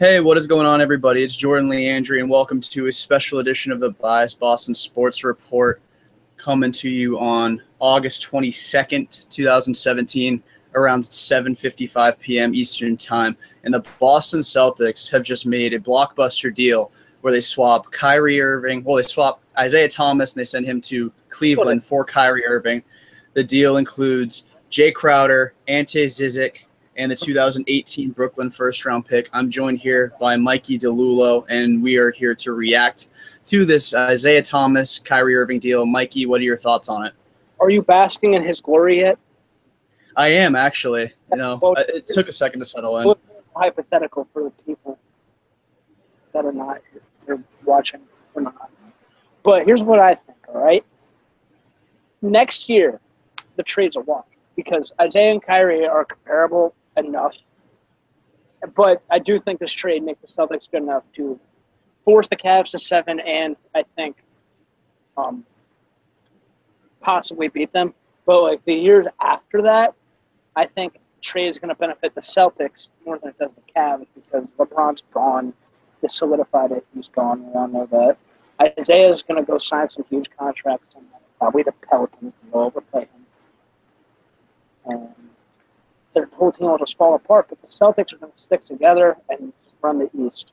Hey, what is going on, everybody? It's Jordan Leandri, and welcome to a special edition of the Biased Boston Sports Report, coming to you on August 22nd, 2017, around 7:55 p.m. Eastern Time. And the Boston Celtics have just made a blockbuster deal where they swap Kyrie Irving. Well, they swap Isiah Thomas, and they send him to Cleveland for Kyrie Irving. The deal includes Jay Crowder, Ante Zizic, and the 2018 Brooklyn first-round pick. I'm joined here by Mikey DeLulo, and we are here to react to this Isiah Thomas, Kyrie Irving deal. Mikey, what are your thoughts on it? Are you basking in his glory yet? I am, actually. It took a second to settle in. Hypothetical for the people that are not here watching or not. But here's what I think, all right? Next year, the trade's a wash because Isiah and Kyrie are comparable enough. But I do think this trade makes the Celtics good enough to force the Cavs to 7 and I think possibly beat them. But like the years after that, I think the trade is going to benefit the Celtics more than it does the Cavs because LeBron's gone. They solidified it. He's gone. We all know that. Isiah is going to go sign some huge contracts and probably the Pelicans will overpay him. And their whole team will just fall apart. But the Celtics are going to stick together and run the East.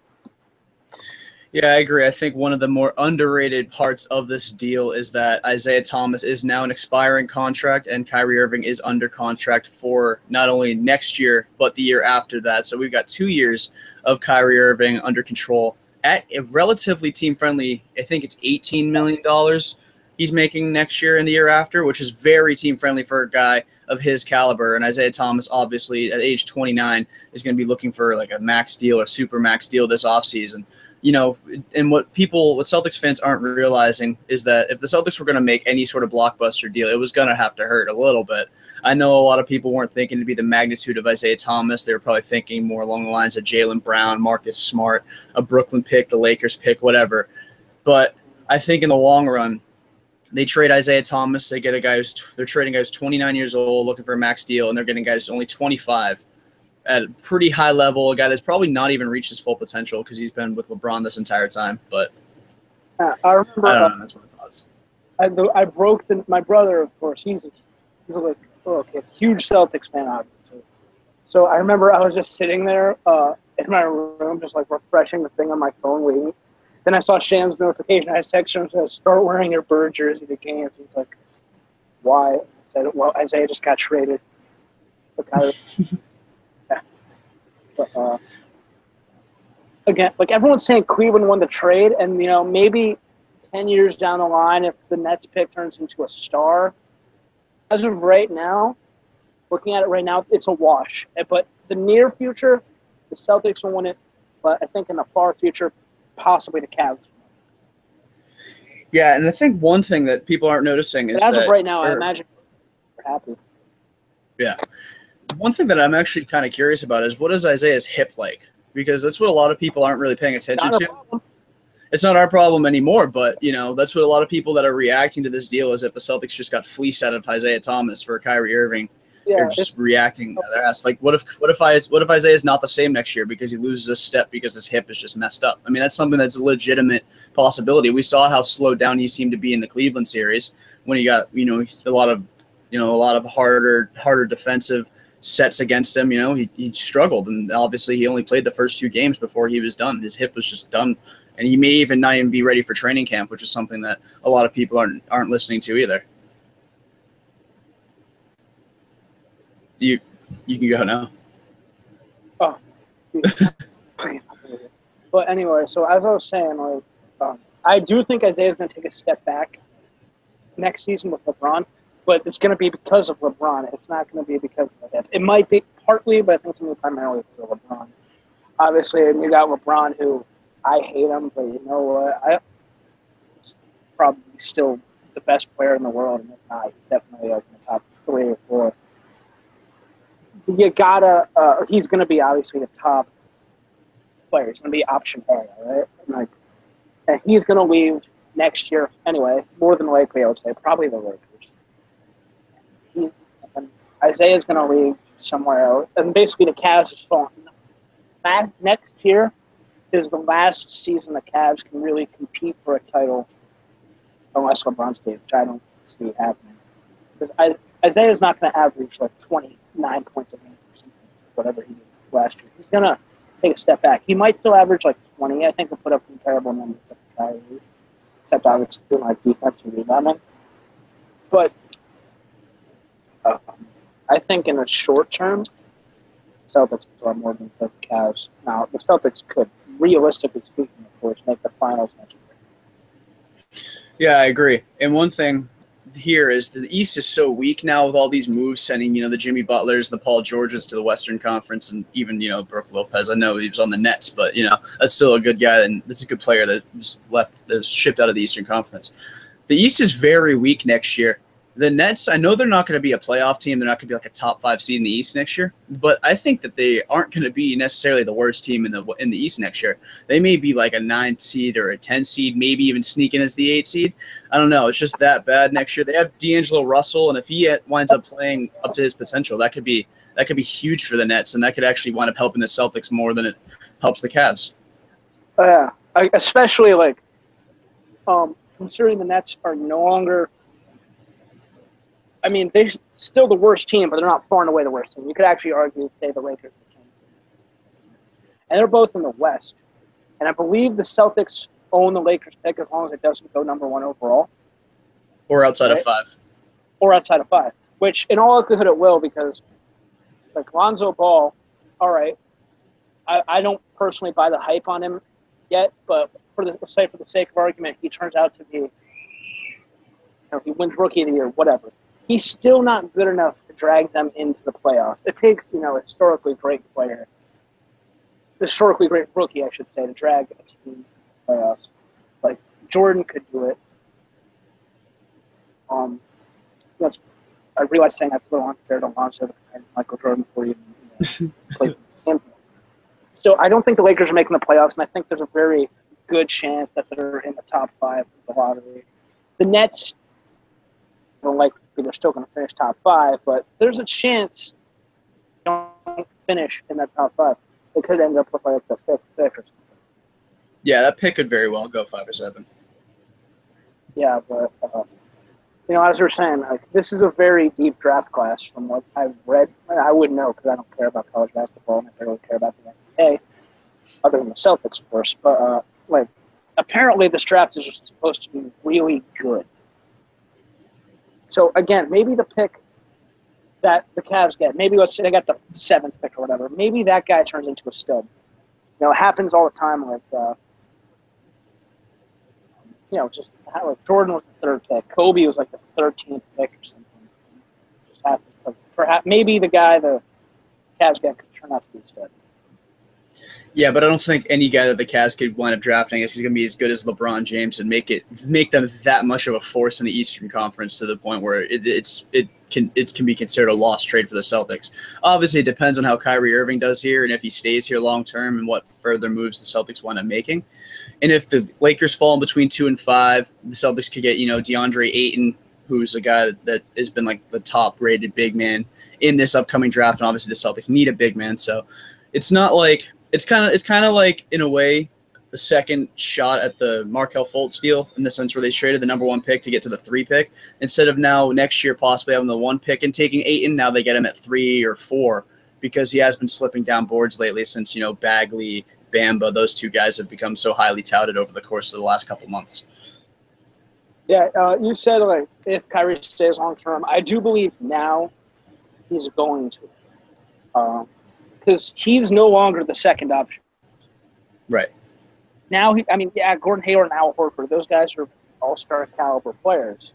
Yeah, I agree. I think one of the more underrated parts of this deal is that Isiah Thomas is now an expiring contract and Kyrie Irving is under contract for not only next year, but the year after that. So we've got 2 years of Kyrie Irving under control at a relatively team-friendly, I think it's $18 million he's making next year and the year after, which is very team-friendly for a guy of his caliber. And Isiah Thomas, obviously, at age 29, is going to be looking for like a max deal or super max deal this offseason. You know, and what Celtics fans aren't realizing is that if the Celtics were going to make any sort of blockbuster deal, it was going to have to hurt a little bit. I know a lot of people weren't thinking to be the magnitude of Isiah Thomas. They were probably thinking more along the lines of Jaylen Brown, Marcus Smart, a Brooklyn pick, the Lakers pick, whatever. But I think in the long run, they trade Isiah Thomas. They get a guy they're trading guys 29 years old looking for a max deal, and they're getting guys only 25. At a pretty high level, a guy that's probably not even reached his full potential because he's been with LeBron this entire time. But I remember. I don't know. That's what I thought. I broke my brother. Of course, he's a huge Celtics fan, obviously. So I remember I was just sitting there in my room, just like refreshing the thing on my phone, waiting. Then I saw Sham's notification. I texted him, said, "Start wearing your bird jersey to games." He's like, "Why?" I said, "Well, Isiah just got traded." But, again, like everyone's saying Cleveland won the trade, and maybe 10 years down the line, if the Nets pick turns into a star, as of right now, looking at it right now, it's a wash. But the near future, the Celtics will win it, but I think in the far future, possibly the Cavs. Yeah, and I think one thing that people aren't noticing is as of right now, I imagine they're happy. Yeah. One thing that I'm actually kind of curious about is what is Isiah's hip like? Because that's what a lot of people aren't really paying attention to. It's not our problem anymore, but that's what a lot of people that are reacting to this deal is if the Celtics just got fleeced out of Isiah Thomas for Kyrie Irving. Yeah, they're just reacting. They're asked, like, what if Isiah is not the same next year because he loses a step because his hip is just messed up? I mean, that's something that's a legitimate possibility. We saw how slowed down he seemed to be in the Cleveland series when he got a lot of harder defensive sets against him. He struggled, and obviously he only played the first 2 games before he was done. His hip was just done, and he may even not even be ready for training camp, which is something that a lot of people aren't listening to either. You can go now. Oh, but anyway, so as I was saying, I do think Isaiah's going to take a step back next season with LeBron. But it's going to be because of LeBron. It's not going to be because of the hip. It might be partly, but I think it's going to be primarily for LeBron. Obviously, and you got LeBron, who I hate him, but you know what? He's probably still the best player in the world, and if not, he's definitely like in the top 3 or 4. You gotta. He's going to be obviously the top player. He's going to be option A, right? And he's going to leave next year anyway. More than likely, I would say probably the Lakers. Isaiah's going to leave somewhere else. And basically the Cavs is falling. next year is the last season the Cavs can really compete for a title unless LeBron stays, which I don't see happening. Because Isaiah's not going to average like 29 points a game or something, whatever he did last year. He's going to take a step back. He might still average like 20. I think he'll put up comparable numbers to Kyrie, except obviously like defensive rebounding. But I think in the short term, Celtics are more than the Cavs. Now, the Celtics could, realistically speaking, of course, make the finals next year. Yeah, I agree. And one thing here is the East is so weak now with all these moves, sending, the Jimmy Butlers, the Paul Georges to the Western Conference, and even, Brook Lopez. I know he was on the Nets, but, that's still a good guy, and that's a good player that was shipped out of the Eastern Conference. The East is very weak next year. The Nets, I know they're not going to be a playoff team. They're not going to be like a top 5 seed in the East next year. But I think that they aren't going to be necessarily the worst team in the East next year. They may be like a 9 seed or a 10 seed, maybe even sneaking as the 8 seed. I don't know. It's just that bad next year. They have D'Angelo Russell, and if he winds up playing up to his potential, that could be huge for the Nets, and that could actually wind up helping the Celtics more than it helps the Cavs. Yeah, especially considering the Nets are no longer. I mean, they're still the worst team, but they're not far and away the worst team. You could actually argue, say, the Lakers. And they're both in the West. And I believe the Celtics own the Lakers pick as long as it doesn't go number 1 overall. Or outside of 5. Or outside of 5, which in all likelihood it will because, like, Lonzo Ball, all right, I don't personally buy the hype on him yet, but for the sake of argument, he turns out to be, he wins Rookie of the Year, whatever. He's still not good enough to drag them into the playoffs. It takes, a historically great rookie, I should say, to drag a team into the playoffs. Like, Jordan could do it. I realize saying that's a little unfair to Lonzo and Michael Jordan for you. Play him. So I don't think the Lakers are making the playoffs, and I think there's a very good chance that they're in the top 5 of the lottery. The Nets, they're still going to finish top 5, but there's a chance they don't finish in that top 5. They could end up with like the 6th pick or something. Yeah, that pick could very well go 5 or 7. Yeah, but as we were saying, this is a very deep draft class from what I've read. I wouldn't know because I don't care about college basketball and I don't really care about the NBA, other than the Celtics, of course. But apparently this draft is just supposed to be really good. So, again, maybe the pick that the Cavs get, maybe let's say they got the 7th pick or whatever, maybe that guy turns into a stud. It happens all the time. Just like Jordan was the 3rd pick. Kobe was like the 13th pick or something. It just happens. Perhaps maybe the guy the Cavs get could turn out to be a stud. Yeah, but I don't think any guy that the Cavs could wind up drafting is going to be as good as LeBron James and make them that much of a force in the Eastern Conference to the point where it can be considered a lost trade for the Celtics. Obviously, it depends on how Kyrie Irving does here and if he stays here long term and what further moves the Celtics wind up making. And if the Lakers fall in between 2 and 5, the Celtics could get DeAndre Ayton, who's a guy that has been like the top rated big man in this upcoming draft, and obviously the Celtics need a big man, so it's not like. It's kind of like, in a way, the second shot at the Markelle Fultz deal in the sense where they traded the number 1 pick to get to the 3 pick. Instead of now next year possibly having the 1 pick and taking Ayton, now they get him at 3 or 4 because he has been slipping down boards lately since, Bagley, Bamba, those 2 guys have become so highly touted over the course of the last couple months. Yeah, you said if Kyrie stays long term, I do believe now he's going to. Because he's no longer the second option. Right. Now, Gordon Hayward and Al Horford, those guys are all-star caliber players,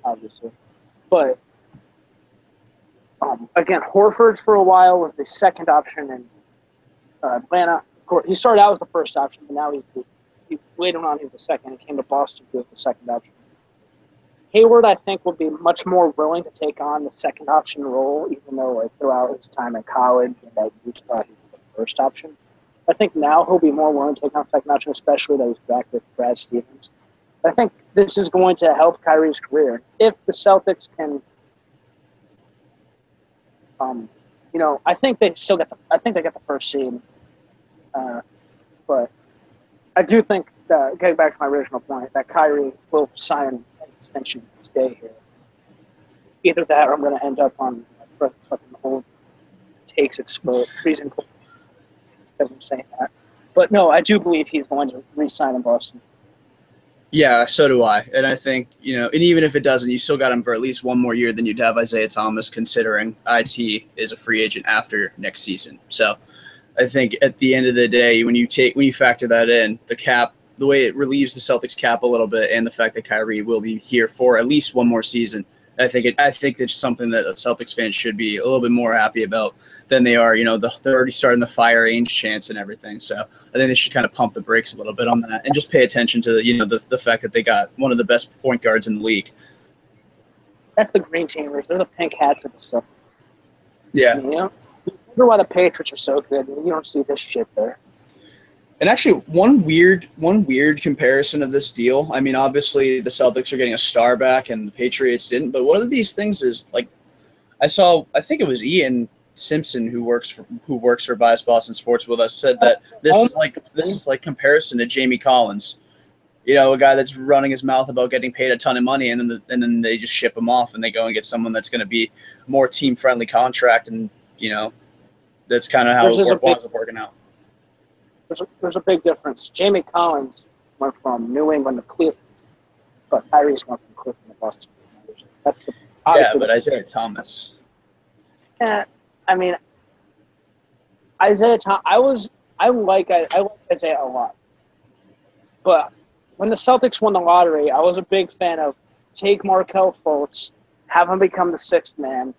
obviously. But, again, Horford for a while was the second option in Atlanta. He started out as the first option, but now later on he's the second. He came to Boston, he was the second option. Hayward, I think, will be much more willing to take on the second option role, even though throughout his time in college and at Utah, he was the first option. I think now he'll be more willing to take on second option, especially that he's back with Brad Stevens. I think this is going to help Kyrie's career. If the Celtics can, I think they get the first seed. But I do think that, getting back to my original point, that Kyrie will sign an extension to stay here. Either that or I'm going to end up on fucking old takes exposed reason because I'm saying that. But no, I do believe he's going to re-sign in Boston. Yeah, so do I. And I think, and even if it doesn't, you still got him for at least one more year than you'd have Isiah Thomas, considering IT is a free agent after next season. So I think at the end of the day, when you factor that in, the cap, the way it relieves the Celtics cap a little bit, and the fact that Kyrie will be here for at least one more season, I think it's something that Celtics fans should be a little bit more happy about than they are. They're already starting the fire Ainge chants and everything. So I think they should kind of pump the brakes a little bit on that and just pay attention to the fact that they got one of the best point guards in the league. That's the Green Teamers. They're the pink hats of the Celtics. Yeah. You wonder why the Patriots are so good. You don't see this shit there. And actually, one weird comparison of this deal. I mean, obviously the Celtics are getting a star back, and the Patriots didn't. But one of these things is like, I think it was Ian Simpson who works for Bias Boston Sports with us, said that this is like comparison to Jamie Collins. A guy that's running his mouth about getting paid a ton of money, and then they just ship him off, and they go and get someone that's going to be more team friendly contract, and that's kind of how it was working out. There's a big difference. Jamie Collins went from New England to Cleveland, but Kyrie's went from Cleveland to Boston. That's but Isiah Thomas. Yeah, I mean, Isiah Thomas. I like Isiah a lot, but when the Celtics won the lottery, I was a big fan of take Markelle Fultz, have him become the sixth man,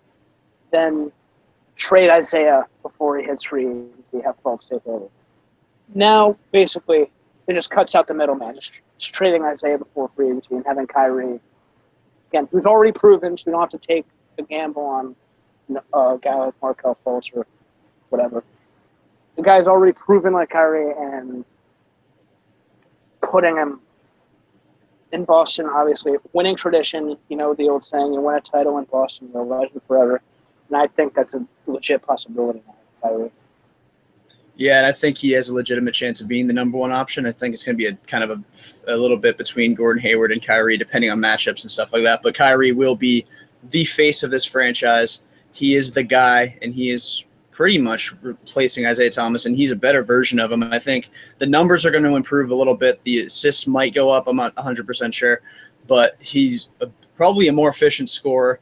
then trade Isiah before he hits free agency, have Fultz take over. Now, basically, it just cuts out the middleman. Just trading Isiah before free agency and having Kyrie, again, who's already proven, so we don't have to take a gamble on a guy like Markelle Fultz or whatever. The guy's already proven like Kyrie, and putting him in Boston, obviously, winning tradition, the old saying, you win a title in Boston, you're a legend forever. And I think that's a legit possibility now with Kyrie. Yeah, and I think he has a legitimate chance of being the number one option. I think it's going to be a kind of a little bit between Gordon Hayward and Kyrie, depending on matchups and stuff like that. But Kyrie will be the face of this franchise. He is the guy, and he is pretty much replacing Isiah Thomas, and he's a better version of him. I think the numbers are going to improve a little bit. The assists might go up. I'm not 100% sure, but he's probably a more efficient scorer.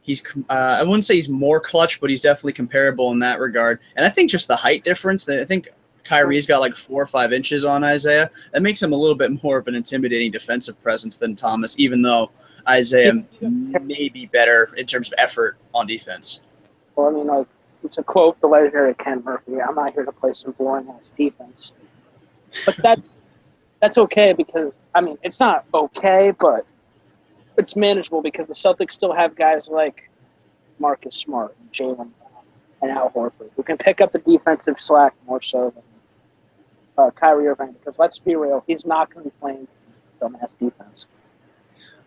He's I wouldn't say he's more clutch, but he's definitely comparable in that regard. And I think just the height difference, I think Kyrie's got like 4 or 5 inches on Isiah. That makes him a little bit more of an intimidating defensive presence than Thomas, even though Isiah may be better in terms of effort on defense. Well, I mean, it's a quote, the legendary Ken Murphy, I'm not here to play some boring-ass defense. But that's okay because, I mean, it's not okay, but it's manageable because the Celtics still have guys like Marcus Smart and Jaylen Brown and Al Horford who can pick up the defensive slack more so than Kyrie Irving, because let's be real, he's not going to be playing dumbass defense.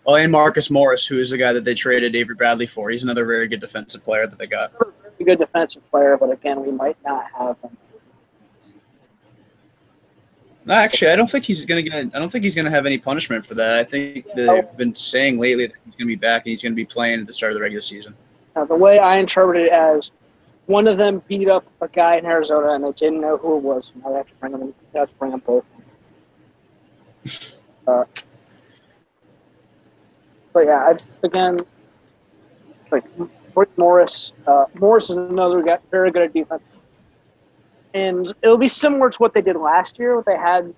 Oh, and Marcus Morris, who is the guy that they traded Avery Bradley for. He's another very good defensive player that they got. A very good defensive player, but again, we might not have him. No, actually, I don't think he's gonna have any punishment for that. I think they've been saying lately that he's gonna be back and he's gonna be playing at the start of the regular season. Now, the way I interpret it as, one of them beat up a guy in Arizona and they didn't know who it was. Now they have to bring them. They have to bring them both. But yeah, again, like Morris. Morris is another guy, very good at defense. And it'll be similar to what they did last year. What they had,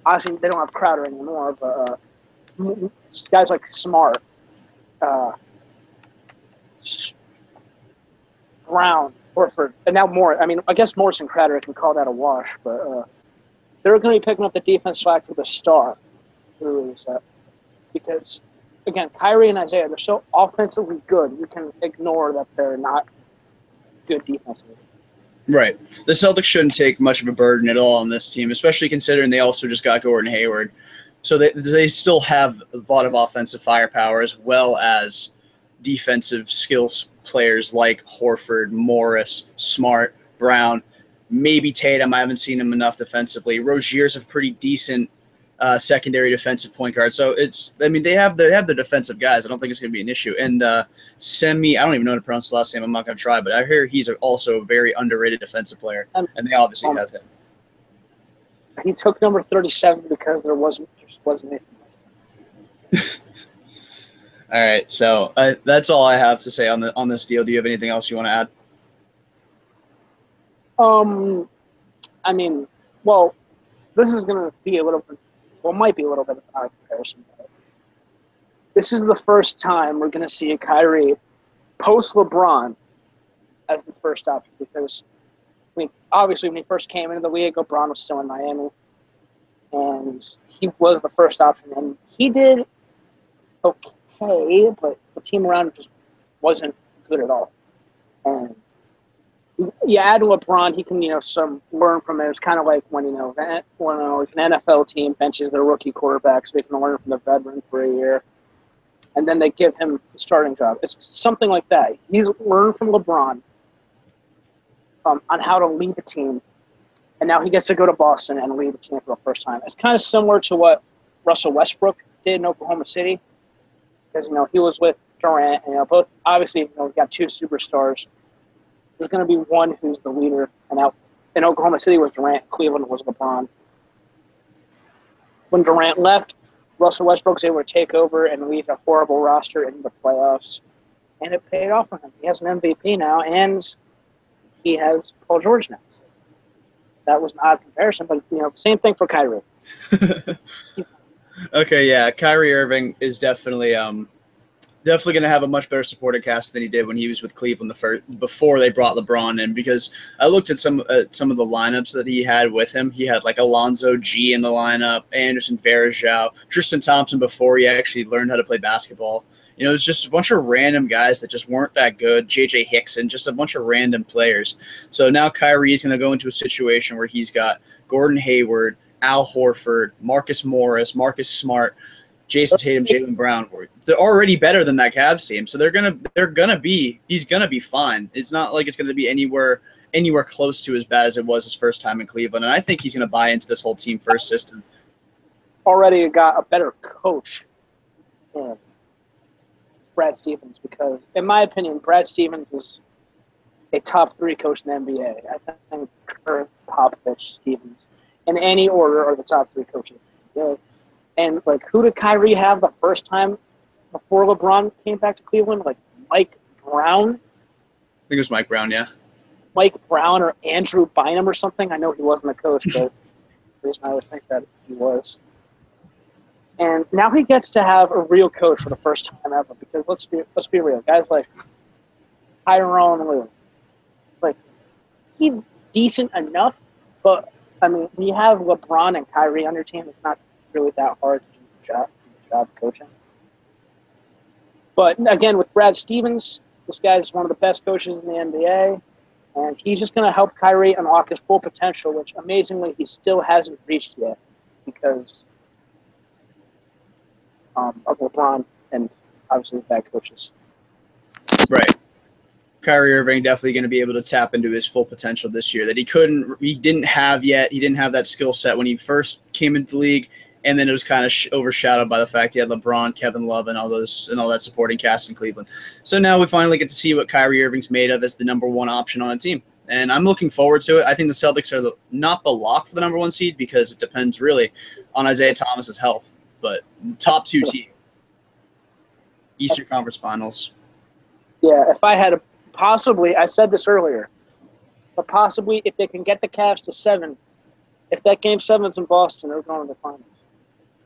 obviously, they don't have Crowder anymore, but guys like Smart, Brown, Horford, and now Morris. I mean, I guess Morris and Crowder can call that a wash, but they're going to be picking up the defense slack with a star. Because, again, Kyrie and Isiah, they're so offensively good, you can ignore that they're not good defensively. Right. The Celtics shouldn't take much of a burden at all on this team, especially considering they also just got Gordon Hayward. So they still have a lot of offensive firepower as well as defensive skills players like Horford, Morris, Smart, Brown. Maybe Tatum. I haven't seen him enough defensively. Rozier's a pretty decent secondary defensive point guard. So they have their defensive guys. I don't think it's going to be an issue. And I don't even know how to pronounce his last name. I'm not going to try, but I hear he's also a very underrated defensive player, and they obviously have him. He took number 37 because there wasn't anything. All right, so that's all I have to say on this deal. Do you have anything else you want to add? I mean, well, this is going to be a little bit. Well, might be a little bit of an comparison. But this is the first time we're going to see a Kyrie post LeBron as the first option because, obviously when he first came into the league, LeBron was still in Miami, and he was the first option, and he did okay, but the team around him just wasn't good at all. And you add LeBron, he can learn from it. It's kind of like when an NFL team benches their rookie quarterback so they can learn from the veteran for a year, and then they give him the starting job. It's something like that. He's learned from LeBron on how to lead the team, and now he gets to go to Boston and lead the team for the first time. It's kind of similar to what Russell Westbrook did in Oklahoma City, because he was with Durant, and both obviously we got two superstars. There's going to be one who's the leader, and out in Oklahoma City was Durant, Cleveland was LeBron. When Durant left, Russell Westbrook was able to take over and lead a horrible roster into the playoffs, and it paid off for him. He has an MVP now, and he has Paul George now. That was an odd comparison, but same thing for Kyrie. Okay, yeah, Kyrie Irving is definitely going to have a much better supporting cast than he did when he was with Cleveland before they brought LeBron in, because I looked at some of the lineups that he had with him. He had like Alonzo G in the lineup, Anderson Varejao, Tristan Thompson before he actually learned how to play basketball. It was just a bunch of random guys that just weren't that good. J.J. Hickson, just a bunch of random players. So now Kyrie is going to go into a situation where he's got Gordon Hayward, Al Horford, Marcus Morris, Marcus Smart, Jason Tatum, Jaylen Brown. They're already better than that Cavs team, so he's gonna be fine. It's not like it's gonna be anywhere close to as bad as it was his first time in Cleveland, and I think he's gonna buy into this whole team first system. Already got a better coach than Brad Stevens, because in my opinion, Brad Stevens is a top 3 coach in the NBA. I think Kerr, Popovich, Stevens, in any order, are the top 3 coaches. And who did Kyrie have the first time before LeBron came back to Cleveland? Mike Brown? I think it was Mike Brown, yeah. Mike Brown or Andrew Bynum or something. I know he wasn't a coach, but the reason I would think that he was. And now he gets to have a real coach for the first time ever, because let's be real. Guys like Tyronn Lue, he's decent enough, but when you have LeBron and Kyrie on your team, it's not really that hard to do the job coaching. But again, with Brad Stevens, this guy's one of the best coaches in the NBA, and he's just going to help Kyrie unlock his full potential, which amazingly he still hasn't reached yet because of LeBron and obviously the bad coaches. Right. Kyrie Irving definitely going to be able to tap into his full potential this year that he didn't have yet. He didn't have that skill set when he first came into the league. And then it was kind of overshadowed by the fact he had LeBron, Kevin Love, and all that supporting cast in Cleveland. So now we finally get to see what Kyrie Irving's made of as the number 1 option on a team. And I'm looking forward to it. I think the Celtics are not the lock for the number 1 seed, because it depends really on Isiah Thomas's health. But top 2 team, Eastern Conference Finals. Yeah, if I had I said this earlier, but possibly if they can get the Cavs to 7, if that Game 7's in Boston, they're going to the finals.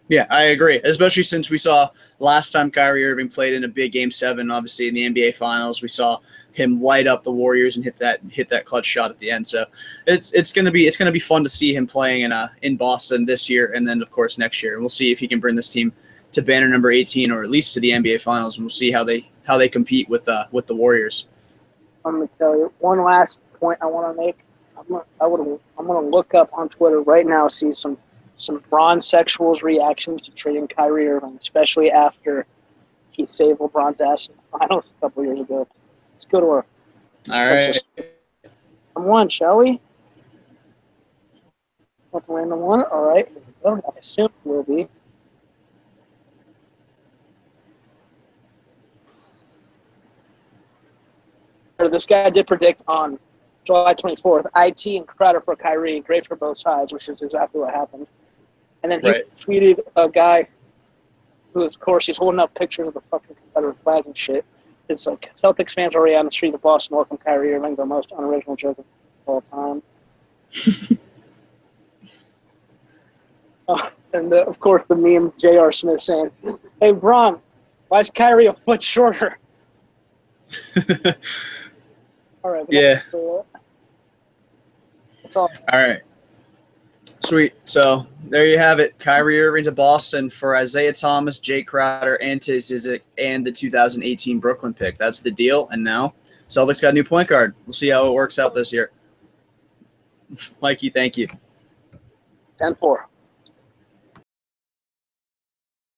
Yeah, I agree, especially since we saw last time Kyrie Irving played in a big Game 7, obviously in the NBA Finals, we saw him light up the Warriors and hit that clutch shot at the end. So it's gonna be fun to see him playing in Boston this year, and then of course next year. We'll see if he can bring this team to banner number 18, or at least to the NBA Finals, and we'll see how they compete with the Warriors. I'm gonna tell you one last point I want to make. I'm gonna look up on Twitter right now, see some bronze sexuals reactions to trading Kyrie Irving, especially after he saved LeBron's ass in the finals a couple years ago. Let's go to work. All right. Come on, shall we? With the random one. All right. Here we go. I assume it will be. This guy did predict on July 24th, IT and Crowder for Kyrie, great for both sides, which is exactly what happened. And then he tweeted a guy who, of course, he's holding up pictures of the fucking Confederate flag and shit. It's like Celtics fans are already on the street of Boston welcome Kyrie Irving, the most unoriginal joke of all time. And, of course, the meme, J.R. Smith saying, "Hey, Bron, why is Kyrie a foot shorter?" All right. Yeah. That's all. All right. Sweet. So there you have it. Kyrie Irving to Boston for Isiah Thomas, Jay Crowder, and Zizic, and the 2018 Brooklyn pick. That's the deal. And now Celtics got a new point guard. We'll see how it works out this year. Mikey, thank you. 10-4.